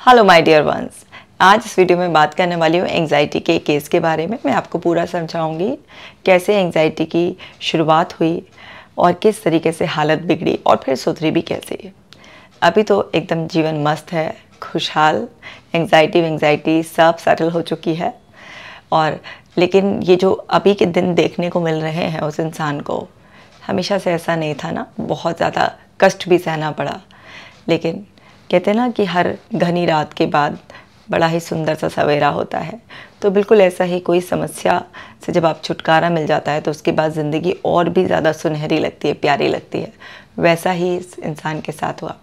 Hello my dear ones. आज इस video में बात करने वाली हूँ एंजाइटी के केस के बारे में। मैं आपको पूरा समझाऊंगी कैसे एंजाइटी की शुरुआत हुई और किस तरीके से हालत बिगड़ी और फिर सुधरी भी कैसे। अभी तो एकदम जीवन मस्त है, खुशहाल, एंजाइटी सब सेटल हो चुकी है। और लेकिन ये जो अभी के दिन देखने को मिल रहे हैं उस इंसान को, हमेशा से ऐसा नहीं था ना, बहुत ज़्यादा कष्ट भी सहना पड़ा। लेकिन कहते हैं ना कि हर घनी रात के बाद बड़ा ही सुंदर सा सवेरा होता है। तो बिल्कुल ऐसा ही कोई समस्या से जब आप छुटकारा मिल जाता है तो उसके बाद ज़िंदगी और भी ज़्यादा सुनहरी लगती है, प्यारी लगती है। वैसा ही इस इंसान के साथ हुआ।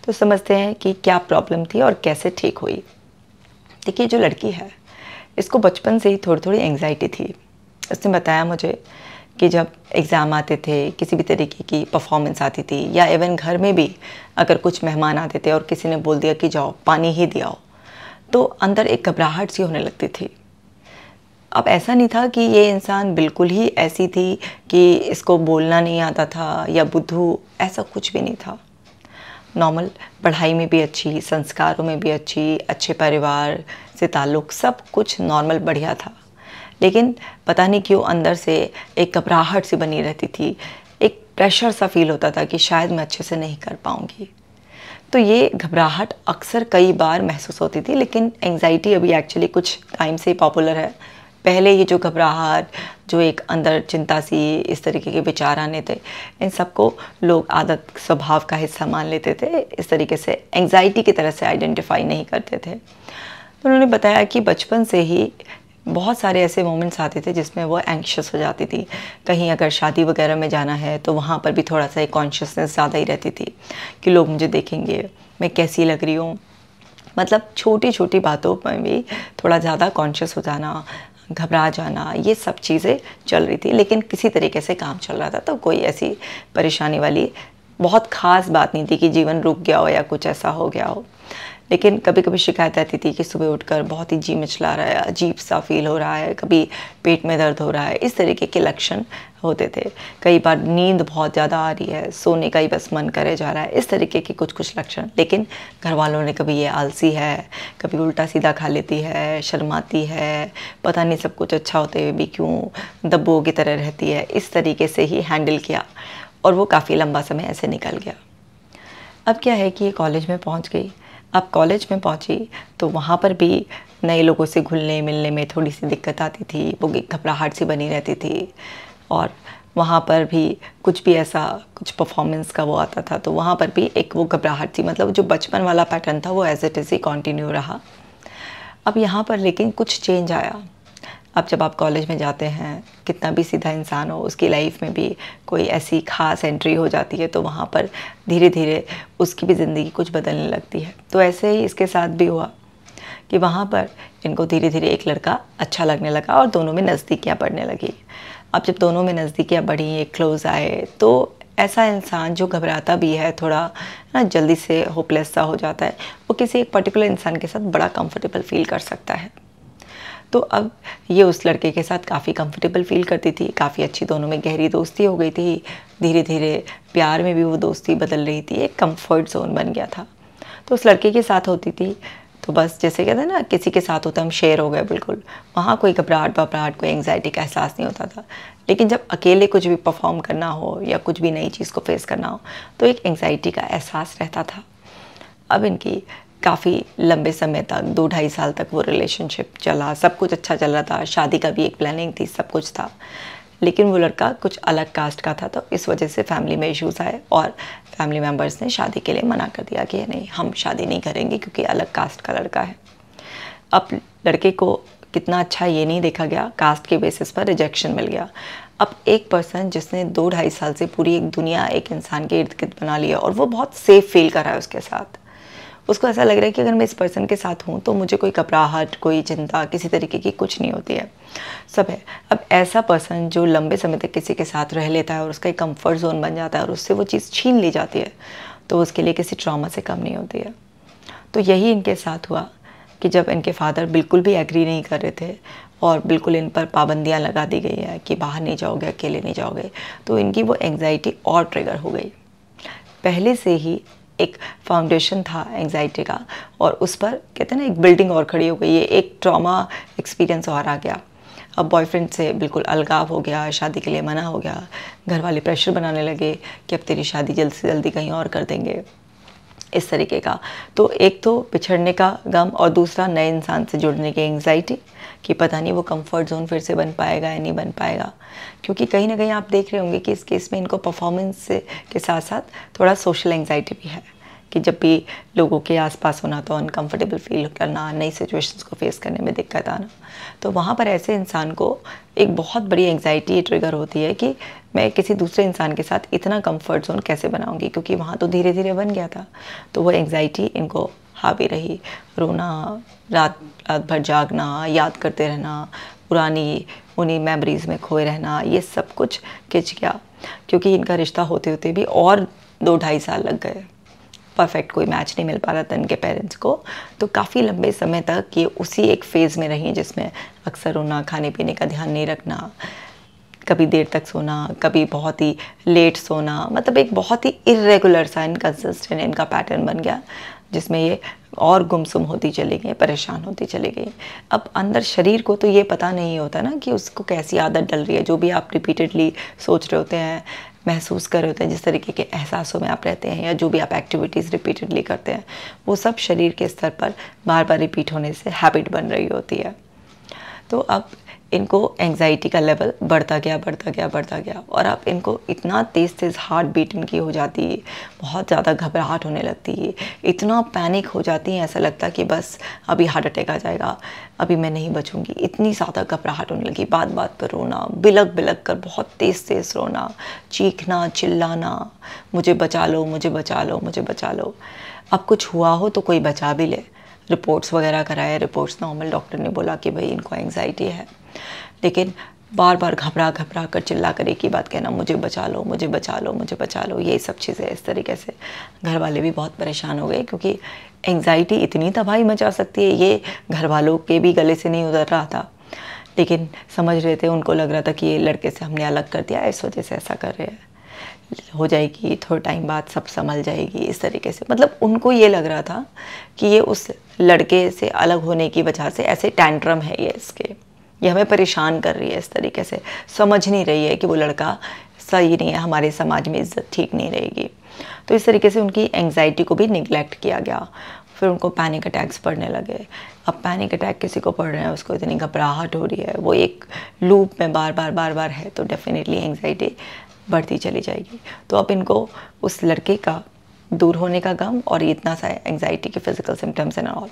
तो समझते हैं कि क्या प्रॉब्लम थी और कैसे ठीक हुई। देखिए, जो लड़की है इसको बचपन से ही थोड़ी थोड़ी एंग्जाइटी थी। उसने बताया मुझे कि जब एग्ज़ाम आते थे, किसी भी तरीके की परफॉर्मेंस आती थी, या इवन घर में भी अगर कुछ मेहमान आते थे और किसी ने बोल दिया कि जाओ पानी ही दियाओ, तो अंदर एक घबराहट सी होने लगती थी। अब ऐसा नहीं था कि ये इंसान बिल्कुल ही ऐसी थी कि इसको बोलना नहीं आता था या बुद्धू, ऐसा कुछ भी नहीं था। नॉर्मल, पढ़ाई में भी अच्छी, संस्कारों में भी अच्छी, अच्छे परिवार से ताल्लुक़, सब कुछ नॉर्मल बढ़िया था। लेकिन पता नहीं क्यों अंदर से एक घबराहट सी बनी रहती थी, एक प्रेशर सा फील होता था कि शायद मैं अच्छे से नहीं कर पाऊँगी। तो ये घबराहट अक्सर कई बार महसूस होती थी। लेकिन एंजाइटी अभी एक्चुअली कुछ टाइम से पॉपुलर है। पहले ये जो घबराहट, जो एक अंदर चिंता सी, इस तरीके के विचार आने थे, इन सबको लोग आदत, स्वभाव का हिस्सा मान लेते थे। इस तरीके से एंजाइटी की तरह से आइडेंटिफाई नहीं करते थे। तो उन्होंने बताया कि बचपन से ही बहुत सारे ऐसे मोमेंट्स आते थे जिसमें वो एंग्शियस हो जाती थी। कहीं अगर शादी वगैरह में जाना है तो वहाँ पर भी थोड़ा सा एक कॉन्शियसनेस ज़्यादा ही रहती थी कि लोग मुझे देखेंगे, मैं कैसी लग रही हूँ। मतलब छोटी छोटी बातों में भी थोड़ा ज़्यादा कॉन्शियस हो जाना, घबरा जाना, ये सब चीज़ें चल रही थी। लेकिन किसी तरीके से काम चल रहा था, तो कोई ऐसी परेशानी वाली बहुत ख़ास बात नहीं थी कि जीवन रुक गया हो या कुछ ऐसा हो गया हो। लेकिन कभी कभी शिकायत आती थी कि सुबह उठकर बहुत ही जी मिचला रहा है, अजीब सा फील हो रहा है, कभी पेट में दर्द हो रहा है, इस तरीके के लक्षण होते थे। कई बार नींद बहुत ज़्यादा आ रही है, सोने का ही बस मन करे जा रहा है, इस तरीके के कुछ लक्षण। लेकिन घर वालों ने कभी ये आलसी है, कभी उल्टा सीधा खा लेती है, शर्माती है, पता नहीं सब कुछ अच्छा होते हुए भी क्यों दब्बों की तरह रहती है, इस तरीके से ही हैंडल किया। और वो काफ़ी लंबा समय ऐसे निकल गया। अब क्या है कि ये कॉलेज में पहुंच गई। अब कॉलेज में पहुंची तो वहाँ पर भी नए लोगों से घुलने मिलने में थोड़ी सी दिक्कत आती थी, वो घबराहट सी बनी रहती थी। और वहाँ पर भी कुछ भी ऐसा कुछ परफॉर्मेंस का वो आता था तो वहाँ पर भी एक वो घबराहट थी। मतलब जो बचपन वाला पैटर्न था वो एज इट इज़ ही कंटिन्यू रहा। अब यहाँ पर लेकिन कुछ चेंज आया। अब जब आप कॉलेज में जाते हैं, कितना भी सीधा इंसान हो, उसकी लाइफ में भी कोई ऐसी ख़ास एंट्री हो जाती है तो वहाँ पर धीरे धीरे उसकी भी ज़िंदगी कुछ बदलने लगती है। तो ऐसे ही इसके साथ भी हुआ कि वहाँ पर इनको धीरे धीरे एक लड़का अच्छा लगने लगा और दोनों में नज़दीकियाँ बढ़ने लगी। अब जब दोनों में नज़दीकियाँ बढ़ी, एक क्लोज़ आए, तो ऐसा इंसान जो घबराता भी है, थोड़ा ना जल्दी से होपलेस सा हो जाता है, वो किसी एक पर्टिकुलर इंसान के साथ बड़ा कंफर्टेबल फील कर सकता है। तो अब ये उस लड़के के साथ काफ़ी कंफर्टेबल फील करती थी, काफ़ी अच्छी दोनों में गहरी दोस्ती हो गई थी। धीरे धीरे प्यार में भी वो दोस्ती बदल रही थी, एक कंफर्ट जोन बन गया था। तो उस लड़के के साथ होती थी तो बस जैसे कहते हैं ना, किसी के साथ होता हम शेयर हो गए बिल्कुल। वहाँ कोई घबराहट वबराहट, कोई एंग्जाइटी का एहसास नहीं होता था। लेकिन जब अकेले कुछ भी परफॉर्म करना हो या कुछ भी नई चीज़ को फेस करना हो तो एक एंग्जाइटी का एहसास रहता था। अब इनकी काफ़ी लंबे समय तक, 2-2.5 साल तक वो रिलेशनशिप चला, सब कुछ अच्छा चल रहा था, शादी का भी एक प्लानिंग थी, सब कुछ था। लेकिन वो लड़का कुछ अलग कास्ट का था तो इस वजह से फैमिली में इश्यूज़ आए और फैमिली मेम्बर्स ने शादी के लिए मना कर दिया कि नहीं, हम शादी नहीं करेंगे क्योंकि अलग कास्ट का लड़का है। अब लड़के को कितना अच्छा ये नहीं देखा गया, कास्ट के बेसिस पर रिजेक्शन मिल गया। अब एक पर्सन जिसने 2-2.5 साल से पूरी एक दुनिया एक इंसान के इर्द गिर्द बना लिया और वो बहुत सेफ फील कर रहा है उसके साथ, उसको ऐसा लग रहा है कि अगर मैं इस पर्सन के साथ हूँ तो मुझे कोई घबराहट, कोई चिंता किसी तरीके की कुछ नहीं होती है, सब है। अब ऐसा पर्सन जो लंबे समय तक किसी के साथ रह लेता है और उसका एक कंफर्ट जोन बन जाता है और उससे वो चीज़ छीन ली जाती है तो उसके लिए किसी ट्रॉमा से कम नहीं होती है। तो यही इनके साथ हुआ कि जब इनके फादर बिल्कुल भी एग्री नहीं कर रहे थे और बिल्कुल इन पर पाबंदियाँ लगा दी गई है कि बाहर नहीं जाओगे, अकेले नहीं जाओगे, तो इनकी वो एंग्जाइटी और ट्रिगर हो गई। पहले से ही एक फाउंडेशन था एंग्जाइटी का, और उस पर कहते हैं ना एक बिल्डिंग और खड़ी हो गई है, एक ट्रॉमा एक्सपीरियंस और आ गया। अब बॉयफ्रेंड से बिल्कुल अलगाव हो गया, शादी के लिए मना हो गया, घर वाले प्रेशर बनाने लगे कि अब तेरी शादी जल्द से जल्दी कहीं और कर देंगे, इस तरीके का। तो एक तो बिछड़ने का गम, और दूसरा नए इंसान से जुड़ने की एंग्जाइटी कि पता नहीं वो कंफर्ट जोन फिर से बन पाएगा या नहीं बन पाएगा। क्योंकि कहीं ना कहीं आप देख रहे होंगे कि इस केस में इनको परफॉर्मेंस के साथ साथ थोड़ा सोशल एंग्जाइटी भी है, कि जब भी लोगों के आसपास होना तो अनकंफर्टेबल फील करना, नई सिचुएशंस को फेस करने में दिक्कत आना, तो वहाँ पर ऐसे इंसान को एक बहुत बड़ी एंग्जाइटी ट्रिगर होती है कि मैं किसी दूसरे इंसान के साथ इतना कंफर्ट जोन कैसे बनाऊंगी, क्योंकि वहाँ तो धीरे धीरे बन गया था। तो वो एंग्जाइटी इनको हावी रही, रोना, रात रात भर जागना, याद करते रहना, पुरानी उन्हीं मेमोरीज़ में खोए रहना, ये सब कुछ खिंच गया। क्योंकि इनका रिश्ता होते होते भी और 2-2.5 साल लग गए, परफेक्ट कोई मैच नहीं मिल पा रहा था इनके पेरेंट्स को। तो काफ़ी लंबे समय तक ये उसी एक फेज़ में रही जिसमें अक्सर रोना, खाने पीने का ध्यान नहीं रखना, कभी देर तक सोना, कभी बहुत ही लेट सोना, मतलब एक बहुत ही इर्रेगुलर सा इनकंसिस्टेंट इनका पैटर्न बन गया, जिसमें ये और गुमसुम होती चली गई, परेशान होती चली गई। अब अंदर शरीर को तो ये पता नहीं होता ना कि उसको कैसी आदत डल रही है। जो भी आप रिपीटेडली सोच रहे होते हैं, महसूस कर रहे होते हैं, जिस तरीके के एहसासों में आप रहते हैं, या जो भी आप एक्टिविटीज़ रिपीटेडली करते हैं, वो सब शरीर के स्तर पर बार बार रिपीट होने से हैबिट बन रही होती है। तो अब इनको एंग्जाइटी का लेवल बढ़ता गया, और अब इनको इतना तेज़ हार्ट बीट इनकी हो जाती है, बहुत ज़्यादा घबराहट होने लगती है, इतना पैनिक हो जाती है, ऐसा लगता है कि बस अभी हार्ट अटैक आ जाएगा, अभी मैं नहीं बचूंगी। इतनी ज़्यादा घबराहट होने लगी, बात बात पर रोना, बिलक बिलक कर बहुत तेज़ रोना, चीखना, चिल्लाना, मुझे बचा लो, मुझे बचा लो, मुझे बचा लो। अब कुछ हुआ हो तो कोई बचा भी ले। रिपोर्ट्स वगैरह कराए, रिपोर्ट्स नॉर्मल, डॉक्टर ने बोला कि भाई इनको एंग्जाइटी है, लेकिन बार बार घबरा कर चिल्ला कर एक ही बात कहना, मुझे बचा लो, मुझे बचा लो, मुझे बचा लो। ये सब चीज़ें इस तरीके से घर वाले भी बहुत परेशान हो गए, क्योंकि एंग्जाइटी इतनी तबाही मचा सकती है, ये घर वालों के भी गले से नहीं उतर रहा था, लेकिन समझ रहे थे, उनको लग रहा था कि ये लड़के से हमने अलग कर दिया, इस वजह से ऐसा कर रहे हैं, हो जाएगी थोड़ा टाइम बाद, सब संभल जाएगी, इस तरीके से। मतलब उनको ये लग रहा था कि ये उस लड़के से अलग होने की वजह से ऐसे टैंट्रम है ये इसके, ये हमें परेशान कर रही है इस तरीके से, समझ नहीं रही है कि वो लड़का सही नहीं है, हमारे समाज में इज्जत ठीक नहीं रहेगी। तो इस तरीके से उनकी एंग्जाइटी को भी निगलेक्ट किया गया। फिर उनको पैनिक अटैक्स पड़ने लगे। अब पैनिक अटैक किसी को पड़ रहे हैं, उसको इतनी घबराहट हो रही है, वो एक लूप में बार बार है, तो डेफिनेटली एंग्जाइटी बढ़ती चली जाएगी। तो अब इनको उस लड़के का दूर होने का गम और इतना सा एंग्जाइटी के फिजिकल सिम्टम्स एंड ऑल।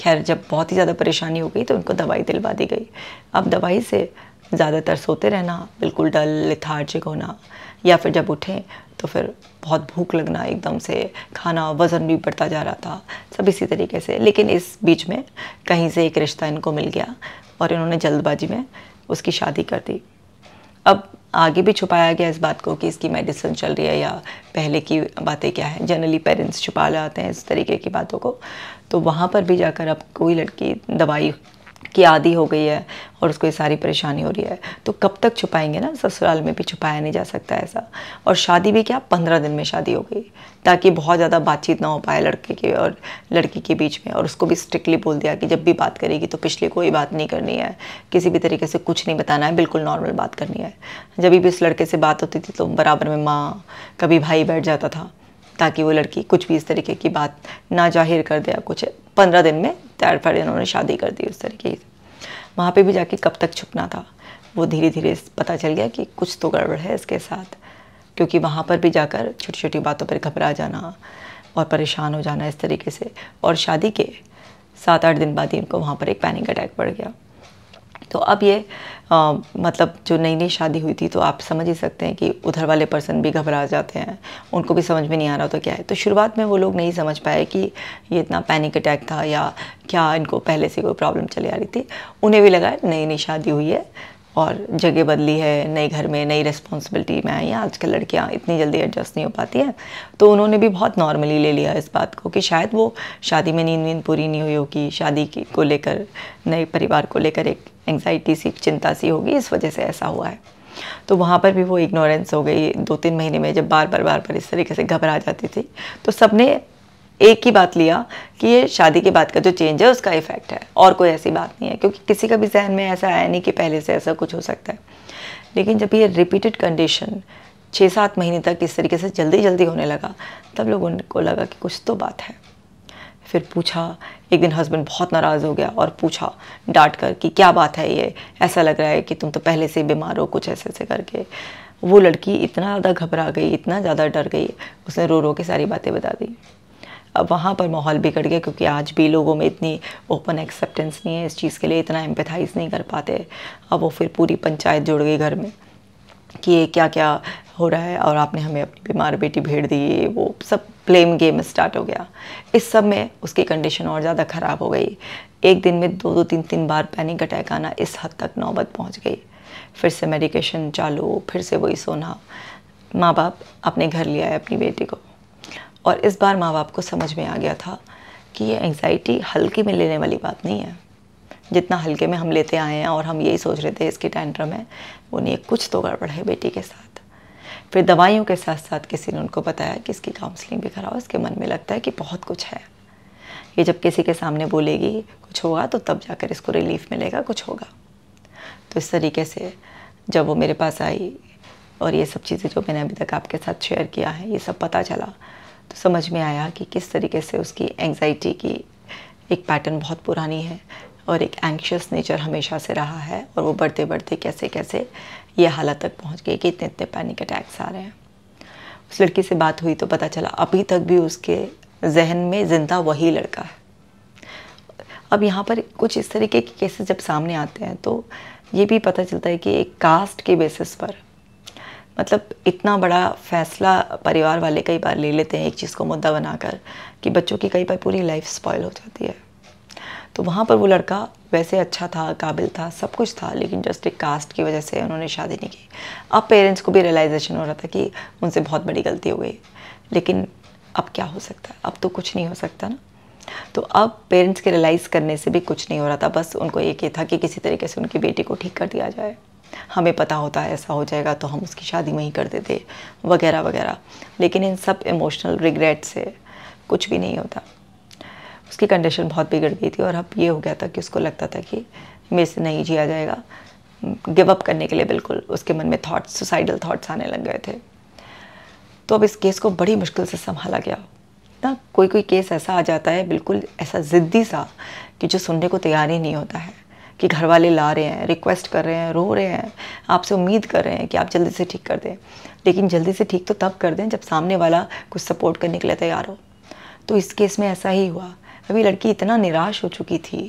खैर जब बहुत ही ज़्यादा परेशानी हो गई तो उनको दवाई दिलवा दी गई। अब दवाई से ज़्यादातर सोते रहना, बिल्कुल डल लेथार्जिक होना, या फिर जब उठें तो फिर बहुत भूख लगना, एकदम से खाना, वज़न भी बढ़ता जा रहा था, सब इसी तरीके से। लेकिन इस बीच में कहीं से एक रिश्ता इनको मिल गया और इन्होंने जल्दबाजी में उसकी शादी कर दी। अब आगे भी छुपाया गया इस बात को कि इसकी मेडिसिन चल रही है या पहले की बातें क्या है। जनरली पेरेंट्स छुपा लाते हैं इस तरीके की बातों को। तो वहाँ पर भी जाकर अब कोई लड़की दवाई की आदी हो गई है और उसको ये सारी परेशानी हो रही है, तो कब तक छुपाएंगे ना, ससुराल में भी छुपाया नहीं जा सकता ऐसा। और शादी भी क्या, 15 दिन में शादी हो गई, ताकि बहुत ज़्यादा बातचीत ना हो पाए लड़के के और लड़की के बीच में। और उसको भी स्ट्रिक्टली बोल दिया कि जब भी बात करेगी तो पिछली कोई बात नहीं करनी है, किसी भी तरीके से कुछ नहीं बताना है, बिल्कुल नॉर्मल बात करनी है। जब भी इस लड़के से बात होती थी तो बराबर में माँ, कभी भाई बैठ जाता था, ताकि वो लड़की कुछ भी इस तरीके की बात ना जाहिर कर दे। कुछ 15 दिन में तैयार पर इन्होंने शादी कर दी उस तरीके से। वहाँ पे भी जाके कब तक छुपना था, वो धीरे धीरे पता चल गया कि कुछ तो गड़बड़ है इसके साथ, क्योंकि वहाँ पर भी जाकर छोटी छोटी बातों पर घबरा जाना और परेशान हो जाना इस तरीके से। और शादी के 7-8 दिन बाद ही इनको वहाँ पर एक पैनिक अटैक पड़ गया। तो अब ये मतलब जो नई नई शादी हुई थी, तो आप समझ ही सकते हैं कि उधर वाले पर्सन भी घबरा जाते हैं, उनको भी समझ में नहीं आ रहा तो क्या है। तो शुरुआत में वो लोग नहीं समझ पाए कि ये इतना पैनिक अटैक था या क्या इनको पहले से कोई प्रॉब्लम चली आ रही थी। उन्हें भी लगा नई नई शादी हुई है और जगह बदली है, नए घर में नई रिस्पॉन्सिबिलिटी में आई हैं, आजकल लड़कियां इतनी जल्दी एडजस्ट नहीं हो पाती हैं। तो उन्होंने भी बहुत नॉर्मली ले लिया इस बात को कि शायद वो शादी में नींद पूरी नहीं हुई होगी, शादी की को लेकर, नए परिवार को लेकर एक एंग्जाइटी सी, चिंता सी होगी, इस वजह से ऐसा हुआ है। तो वहाँ पर भी वो इग्नोरेंस हो गई। 2-3 महीने में जब बार बार इस तरीके से घबरा जाती थी, तो सबने एक ही बात लिया कि ये शादी के बाद का जो चेंज है उसका इफ़ेक्ट है, और कोई ऐसी बात नहीं है, क्योंकि किसी का भी जहन में ऐसा आया नहीं कि पहले से ऐसा कुछ हो सकता है। लेकिन जब ये रिपीटेड कंडीशन 6-7 महीने तक इस तरीके से जल्दी होने लगा, तब लोगों को लगा कि कुछ तो बात है। फिर पूछा, एक दिन हस्बैंड बहुत नाराज़ हो गया और पूछा डांट कर कि क्या बात है, ये ऐसा लग रहा है कि तुम तो पहले से बीमार हो, कुछ ऐसे करके। वो लड़की इतना ज़्यादा घबरा गई, इतना ज़्यादा डर गई, उसने रो के सारी बातें बता दी। अब वहाँ पर माहौल बिगड़ गया, क्योंकि आज भी लोगों में इतनी ओपन एक्सेप्टेंस नहीं है इस चीज़ के लिए, इतना एम्पैथाइज़ नहीं कर पाते। अब वो फिर पूरी पंचायत जुड़ गई घर में कि ये क्या क्या हो रहा है, और आपने हमें अपनी बीमार बेटी भेज दी, वो सब ब्लेम गेम स्टार्ट हो गया। इस सब में उसकी कंडीशन और ज़्यादा ख़राब हो गई। एक दिन में 2-2 3-3 बार पैनिक अटैक आना, इस हद तक नौबत पहुंच गई। फिर से मेडिकेशन चालू, फिर से वही सोना। माँ बाप अपने घर ले आए अपनी बेटी को, और इस बार माँ बाप को समझ में आ गया था कि ये एंग्जाइटी हल्के में लेने वाली बात नहीं है, जितना हल्के में हम लेते आए हैं और हम यही सोच रहे थे इसकी टेंट्रम है, वो नहीं, कुछ तो गड़बड़ है बेटी के साथ। फिर दवाइयों के साथ साथ किसी ने उनको बताया कि इसकी काउंसलिंग भी कराओ, इसके मन में लगता है कि बहुत कुछ है, ये जब किसी के सामने बोलेगी कुछ होगा तो तब जाकर इसको रिलीफ मिलेगा, कुछ होगा। तो इस तरीके से जब वो मेरे पास आई और ये सब चीज़ें जो मैंने अभी तक आपके साथ शेयर किया है, ये सब पता चला, तो समझ में आया कि किस तरीके से उसकी एंग्जाइटी की एक पैटर्न बहुत पुरानी है और एक एंग्शियस नेचर हमेशा से रहा है, और वो बढ़ते बढ़ते कैसे कैसे ये हालत तक पहुंच गई कि इतने इतने पैनिक अटैक्स आ रहे हैं। उस लड़की से बात हुई तो पता चला अभी तक भी उसके जहन में ज़िंदा वही लड़का है। अब यहाँ पर कुछ इस तरीके के केसेस जब सामने आते हैं तो ये भी पता चलता है कि एक कास्ट के बेसिस पर, मतलब इतना बड़ा फैसला परिवार वाले कई बार ले लेते हैं एक चीज़ को मुद्दा बनाकर कि बच्चों की कई बार पूरी लाइफ स्पॉइल हो जाती है। तो वहाँ पर वो लड़का वैसे अच्छा था, काबिल था, सब कुछ था, लेकिन जस्ट एक कास्ट की वजह से उन्होंने शादी नहीं की। अब पेरेंट्स को भी रियलाइजेशन हो रहा था कि उनसे बहुत बड़ी गलती हो गई, लेकिन अब क्या हो सकता है, अब तो कुछ नहीं हो सकता ना। तो अब पेरेंट्स के रियलाइज़ करने से भी कुछ नहीं हो रहा था, बस उनको एक ये था कि किसी तरीके से उनकी बेटी को ठीक कर दिया जाए। हमें पता होता है ऐसा हो जाएगा तो हम उसकी शादी वहीं कर देते, वगैरह वगैरह। लेकिन इन सब इमोशनल रिग्रेट से कुछ भी नहीं होता। उसकी कंडीशन बहुत बिगड़ गई थी, और अब ये हो गया था कि उसको लगता था कि मेरे से नहीं जिया जाएगा, गिव अप करने के लिए बिल्कुल उसके मन में थॉट्स, सुसाइडल थॉट्स आने लग गए थे। तो अब इस केस को बड़ी मुश्किल से संभाला गया ना। कोई कोई केस ऐसा आ जाता है बिल्कुल ऐसा ज़िद्दी सा कि जो सुनने को तैयार ही नहीं होता है, कि घर वाले ला रहे हैं, रिक्वेस्ट कर रहे हैं, रो रहे हैं, आपसे उम्मीद कर रहे हैं कि आप जल्दी से ठीक कर दें, लेकिन जल्दी से ठीक तो तब कर दें जब सामने वाला कुछ सपोर्ट करने के लिए तैयार हो। तो इस केस में ऐसा ही हुआ। अभी लड़की इतना निराश हो चुकी थी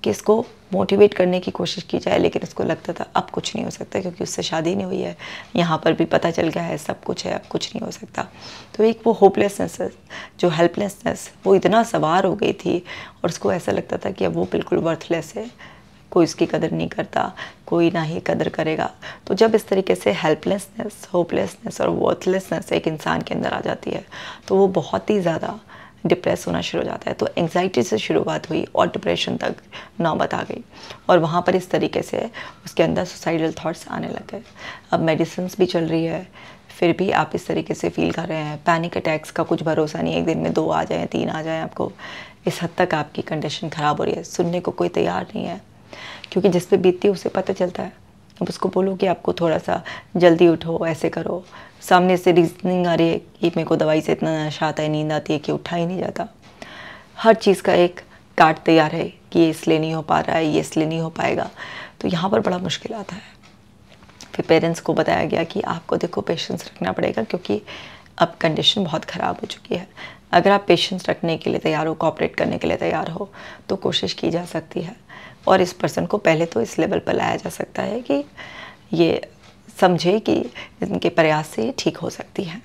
कि इसको मोटिवेट करने की कोशिश की जाए, लेकिन उसको लगता था अब कुछ नहीं हो सकता, क्योंकि उससे शादी नहीं हुई है, यहाँ पर भी पता चल गया है सब कुछ है, अब कुछ नहीं हो सकता। तो एक वो होपलेसनेस, जो हेल्पलेसनेस, वो इतना सवार हो गई थी, और उसको ऐसा लगता था कि अब वो बिल्कुल वर्थलेस है, कोई उसकी कदर नहीं करता, कोई ना ही कदर करेगा। तो जब इस तरीके से हेल्पलेसनेस, होपलेसनेस और वर्थलेसनेस एक इंसान के अंदर आ जाती है, तो वो बहुत ही ज़्यादा डिप्रेस होना शुरू हो जाता है। तो एंग्जाइटी से शुरुआत हुई और डिप्रेशन तक नौबत आ गई, और वहाँ पर इस तरीके से उसके अंदर सुसाइडल थॉट्स आने लग गए। अब मेडिसिन्स भी चल रही है, फिर भी आप इस तरीके से फील कर रहे हैं। पैनिक अटैक्स का कुछ भरोसा नहीं, एक दिन में 2 आ जाएँ, 3 आ जाएँ आपको। इस हद तक आपकी कंडीशन ख़राब हो रही है, सुनने को कोई तैयार नहीं है, क्योंकि जिस पे बीतती है उसे पता चलता है। अब उसको बोलो कि आपको थोड़ा सा जल्दी उठो, ऐसे करो, सामने से रीजनिंग आ रही है कि मेरे को दवाई से इतना नशा आता है, नींद आती है कि उठा ही नहीं जाता। हर चीज़ का एक कार्ड तैयार है कि ये इसलिए नहीं हो पा रहा है, ये इसलिए नहीं हो पाएगा। तो यहाँ पर बड़ा मुश्किल आता है। फिर पेरेंट्स को बताया गया कि आपको देखो पेशेंस रखना पड़ेगा, क्योंकि अब कंडीशन बहुत ख़राब हो चुकी है। अगर आप पेशेंस रखने के लिए तैयार हो, कोऑपरेट करने के लिए तैयार हो, तो कोशिश की जा सकती है, और इस पर्सन को पहले तो इस लेवल पर लाया जा सकता है कि ये समझे कि इनके प्रयास से ठीक हो सकती है।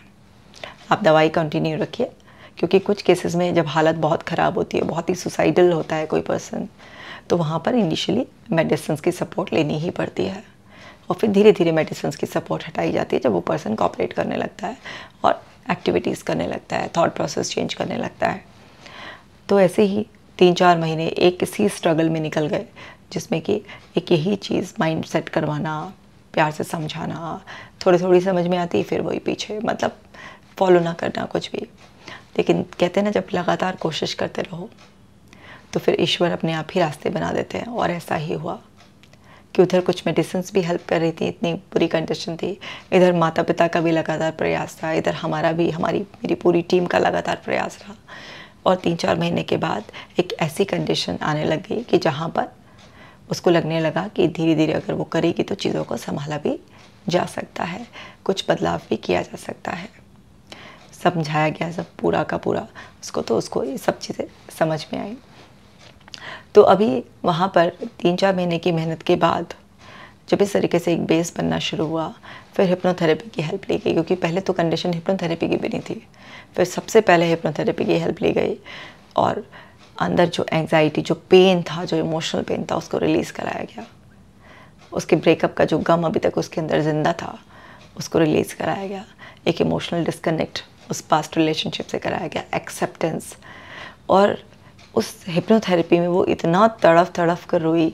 आप दवाई कंटिन्यू रखिए, क्योंकि कुछ केसेस में जब हालत बहुत ख़राब होती है, बहुत ही सुसाइडल होता है कोई पर्सन, तो वहाँ पर इनिशियली मेडिसिन की सपोर्ट लेनी ही पड़ती है, और फिर धीरे धीरे मेडिसिन की सपोर्ट हटाई जाती है जब वो पर्सन कोऑपरेट करने लगता है और एक्टिविटीज़ करने लगता है, थॉट प्रोसेस चेंज करने लगता है। तो ऐसे ही 3-4 महीने एक किसी स्ट्रगल में निकल गए, जिसमें कि एक यही चीज़ माइंड सेट करवाना, प्यार से समझाना, थोड़ी थोड़ी समझ में आती फिर वही पीछे, मतलब फॉलो ना करना कुछ भी। लेकिन कहते हैं ना, जब लगातार कोशिश करते रहो तो फिर ईश्वर अपने आप ही रास्ते बना देते हैं। और ऐसा ही हुआ कि उधर कुछ मेडिसिन भी हेल्प कर रही थी, इतनी बुरी कंडीशन थी, इधर माता पिता का भी लगातार प्रयास था, इधर हमारा भी, मेरी पूरी टीम का लगातार प्रयास रहा। और 3-4 महीने के बाद एक ऐसी कंडीशन आने लग गई कि जहाँ पर उसको लगने लगा कि धीरे धीरे अगर वो करेगी तो चीज़ों को संभाला भी जा सकता है, कुछ बदलाव भी किया जा सकता है। समझाया गया सब पूरा का पूरा उसको, तो उसको ये सब चीज़ें समझ में आई। तो अभी वहाँ पर 3-4 महीने की मेहनत के बाद जब इस तरीके से एक बेस बनना शुरू हुआ, फिर हिप्नोथेरेपी की हेल्प ली गई, क्योंकि पहले तो कंडीशन हिप्नोथेरेपी की भी नहीं थी। फिर सबसे पहले हिप्नोथेरेपी की हेल्प ली गई और अंदर जो एंग्जाइटी, जो पेन था, जो इमोशनल पेन था, उसको रिलीज़ कराया गया। उसके ब्रेकअप का जो गम अभी तक उसके अंदर ज़िंदा था, उसको रिलीज़ कराया गया। एक इमोशनल डिस्कनेक्ट उस पास्ट रिलेशनशिप से कराया गया, एक्सेप्टेंस। और उस हिप्नोथेरेपी में वो इतना तड़फ तड़फ कर रोई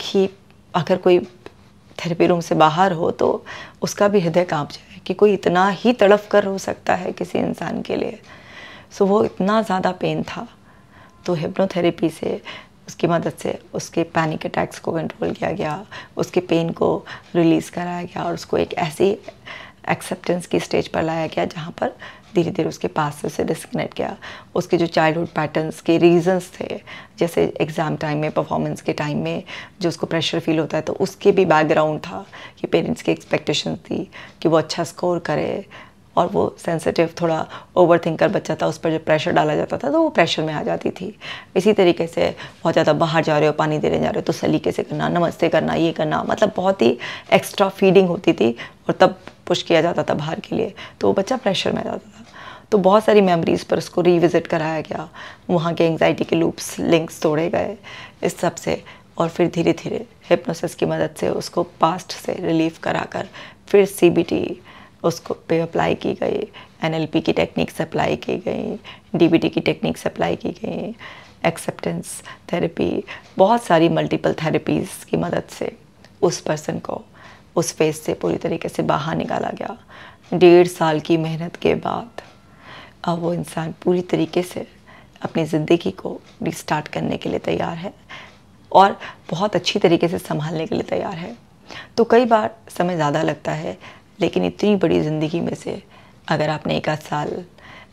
कि अगर कोई थेरेपी रूम से बाहर हो तो उसका भी हृदय कांप जाए कि कोई इतना ही तड़फ कर रो सकता है किसी इंसान के लिए। सो वो इतना ज़्यादा पेन था। तो हिप्नोथेरेपी से, उसकी मदद से उसके पैनिक अटैक्स को कंट्रोल किया गया, उसके पेन को रिलीज़ कराया गया और उसको एक ऐसी एक्सेप्टेंस की स्टेज पर लाया गया जहाँ पर धीरे धीरे उसके पास से उसे डिस्कनेक्ट किया। उसके जो चाइल्डहुड पैटर्न्स के रीजंस थे, जैसे एग्ज़ाम टाइम में, परफॉर्मेंस के टाइम में जो उसको प्रेशर फील होता है, तो उसके भी बैकग्राउंड था कि पेरेंट्स की एक्सपेक्टेशन थी कि वो अच्छा स्कोर करे, और वो सेंसिटिव, थोड़ा ओवर थिंकर बच्चा था, उस पर जब प्रेशर डाला जाता था तो वो प्रेशर में आ जाती थी। इसी तरीके से बहुत ज़्यादा बाहर जा रहे हो, पानी देने जा रहे हो तो सलीके से करना, नमस्ते करना, ये करना, मतलब बहुत ही एक्स्ट्रा फीडिंग होती थी और तब पुश किया जाता था बाहर के लिए, तो वो बच्चा प्रेशर में आ जाता था। तो बहुत सारी मेमोरीज़ पर उसको रीविज़िट कराया गया, वहाँ के एंग्जाइटी के लूप्स, लिंक्स तोड़े गए इस सब से। और फिर धीरे धीरे हिप्नोसिस की मदद से उसको पास्ट से रिलीफ कराकर फिर CBT उसको पे अप्लाई की गई, NLP की टेक्निक्स अप्लाई की गई, DBT की टेक्निक्स अप्लाई की गई, एक्सेप्टेंस थेरेपी, बहुत सारी मल्टीपल थेरेपीज़ की मदद से उस पर्सन को उस फेज से पूरी तरीके से बाहर निकाला गया। 1.5 साल की मेहनत के बाद अब वो इंसान पूरी तरीके से अपनी ज़िंदगी को रिस्टार्ट करने के लिए तैयार है और बहुत अच्छी तरीके से संभालने के लिए तैयार है। तो कई बार समय ज़्यादा लगता है, लेकिन इतनी बड़ी ज़िंदगी में से अगर आपने 1 आध साल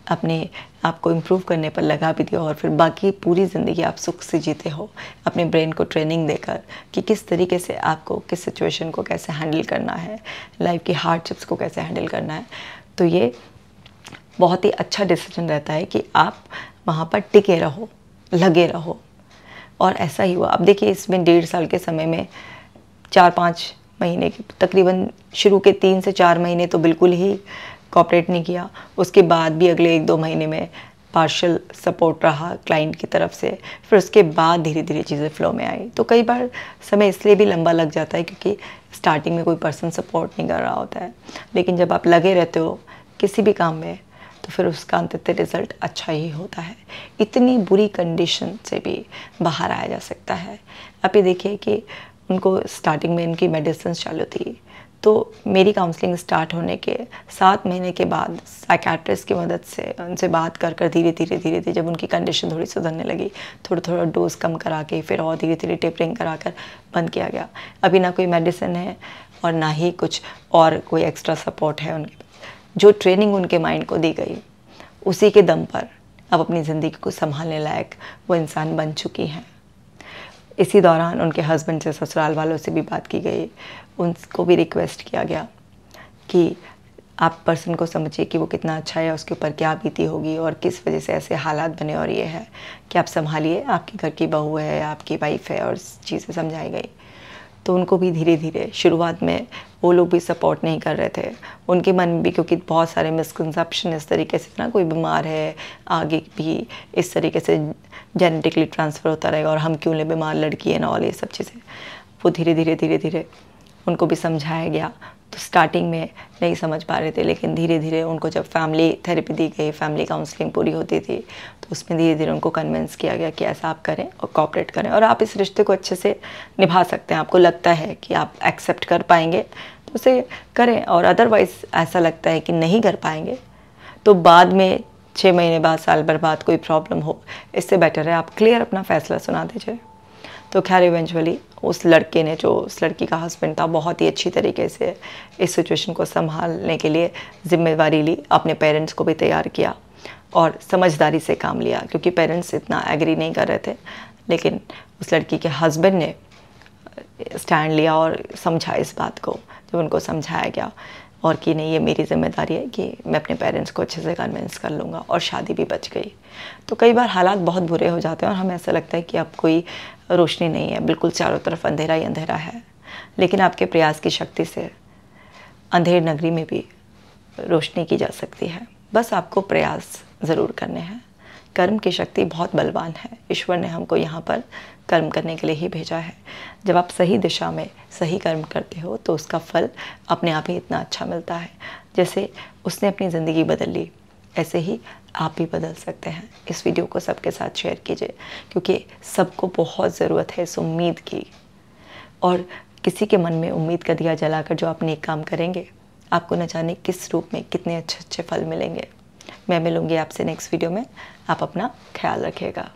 अपने आप को इम्प्रूव करने पर लगा भी दिया और फिर बाकी पूरी ज़िंदगी आप सुख से जीते हो, अपने ब्रेन को ट्रेनिंग देकर कि किस तरीके से आपको किस सिचुएशन को कैसे हैंडल करना है, लाइफ की हार्डशिप्स को कैसे हैंडल करना है, तो ये बहुत ही अच्छा डिसीजन रहता है कि आप वहाँ पर टिके रहो, लगे रहो। और ऐसा ही हुआ। अब देखिए, इसमें 1.5 साल के समय में 4-5 महीने की तकरीबन, शुरू के 3 से 4 महीने तो बिल्कुल ही कोऑपरेट नहीं किया, उसके बाद भी अगले 1-2 महीने में पार्शियल सपोर्ट रहा क्लाइंट की तरफ से, फिर उसके बाद धीरे धीरे चीज़ें फ्लो में आई। तो कई बार समय इसलिए भी लंबा लग जाता है क्योंकि स्टार्टिंग में कोई पर्सन सपोर्ट नहीं कर रहा होता है, लेकिन जब आप लगे रहते हो किसी भी काम में तो फिर उसका अंततः रिज़ल्ट अच्छा ही होता है। इतनी बुरी कंडीशन से भी बाहर आया जा सकता है। आप ये देखिए कि उनको स्टार्टिंग में इनकी मेडिसिन चालू थी, तो मेरी काउंसलिंग स्टार्ट होने के 7 महीने के बाद साइकेट्रिस्ट की मदद से उनसे बात कर कर धीरे धीरे जब उनकी कंडीशन थोड़ी सुधरने लगी, थोड़ा डोज कम करा के फिर और धीरे धीरे टेपरिंग करा कर बंद किया गया। अभी ना कोई मेडिसिन है और ना ही कुछ और कोई एक्स्ट्रा सपोर्ट है उनके पास। जो ट्रेनिंग उनके माइंड को दी गई, उसी के दम पर अब अपनी ज़िंदगी को संभालने लायक वो इंसान बन चुकी हैं। इसी दौरान उनके हस्बैंड से, ससुराल वालों से भी बात की गई, उनको भी रिक्वेस्ट किया गया कि आप पर्सन को समझिए कि वो कितना अच्छा है, उसके ऊपर क्या बीती होगी और किस वजह से ऐसे हालात बने, और ये है कि आप संभालिए, आपके घर की बहू है, आपकी वाइफ है, और चीज़ें समझाई गई। तो उनको भी धीरे धीरे, शुरुआत में वो लोग भी सपोर्ट नहीं कर रहे थे, उनके मन में भी, क्योंकि बहुत सारे मिसकंसेप्शन इस तरीके से ना, कोई बीमार है आगे भी इस तरीके से जेनेटिकली ट्रांसफ़र होता रहेगा और हम क्यों ले, बीमार लड़की है ना, और ये सब चीज़ें। वो धीरे धीरे उनको भी समझाया गया, तो स्टार्टिंग में नहीं समझ पा रहे थे, लेकिन धीरे धीरे उनको जब फैमिली थेरेपी दी गई, फैमिली काउंसलिंग पूरी होती थी, तो उसमें धीरे धीरे उनको कन्विंस किया गया कि ऐसा आप करें और कोऑपरेट करें और आप इस रिश्ते को अच्छे से निभा सकते हैं। आपको लगता है कि आप एक्सेप्ट कर पाएंगे तो उसे करें, और अदरवाइज़ ऐसा लगता है कि नहीं कर पाएंगे तो बाद में 6 महीने बाद, साल भर बाद कोई प्रॉब्लम हो, इससे बेटर है आप क्लियर अपना फैसला सुना दीजिए। तो खैर इवेंचुअली उस लड़के ने, जो उस लड़की का हस्बैंड था, बहुत ही अच्छी तरीके से इस सिचुएशन को संभालने के लिए जिम्मेवारी ली, अपने पेरेंट्स को भी तैयार किया और समझदारी से काम लिया, क्योंकि पेरेंट्स इतना एग्री नहीं कर रहे थे। लेकिन उस लड़की के हस्बैंड ने स्टैंड लिया और समझा इस बात को, जब उनको समझाया गया और कि नहीं, ये मेरी जिम्मेदारी है कि मैं अपने पेरेंट्स को अच्छे से कन्विंस कर लूँगा, और शादी भी बच गई। तो कई बार हालात बहुत बुरे हो जाते हैं और हमें ऐसा लगता है कि अब कोई रोशनी नहीं है, बिल्कुल चारों तरफ अंधेरा ही अंधेरा है, लेकिन आपके प्रयास की शक्ति से अंधेर नगरी में भी रोशनी की जा सकती है। बस आपको प्रयास ज़रूर करने हैं। कर्म की शक्ति बहुत बलवान है। ईश्वर ने हमको यहाँ पर कर्म करने के लिए ही भेजा है। जब आप सही दिशा में सही कर्म करते हो तो उसका फल अपने आप ही इतना अच्छा मिलता है। जैसे उसने अपनी ज़िंदगी बदल ली, ऐसे ही आप भी बदल सकते हैं। इस वीडियो को सबके साथ शेयर कीजिए, क्योंकि सबको बहुत ज़रूरत है इस उम्मीद की, और किसी के मन में उम्मीद का दिया जलाकर जो आप नेक काम करेंगे, आपको न जाने किस रूप में कितने अच्छे अच्छे फल मिलेंगे। मैं मिलूँगी आपसे नेक्स्ट वीडियो में। आप अपना ख्याल रखिएगा।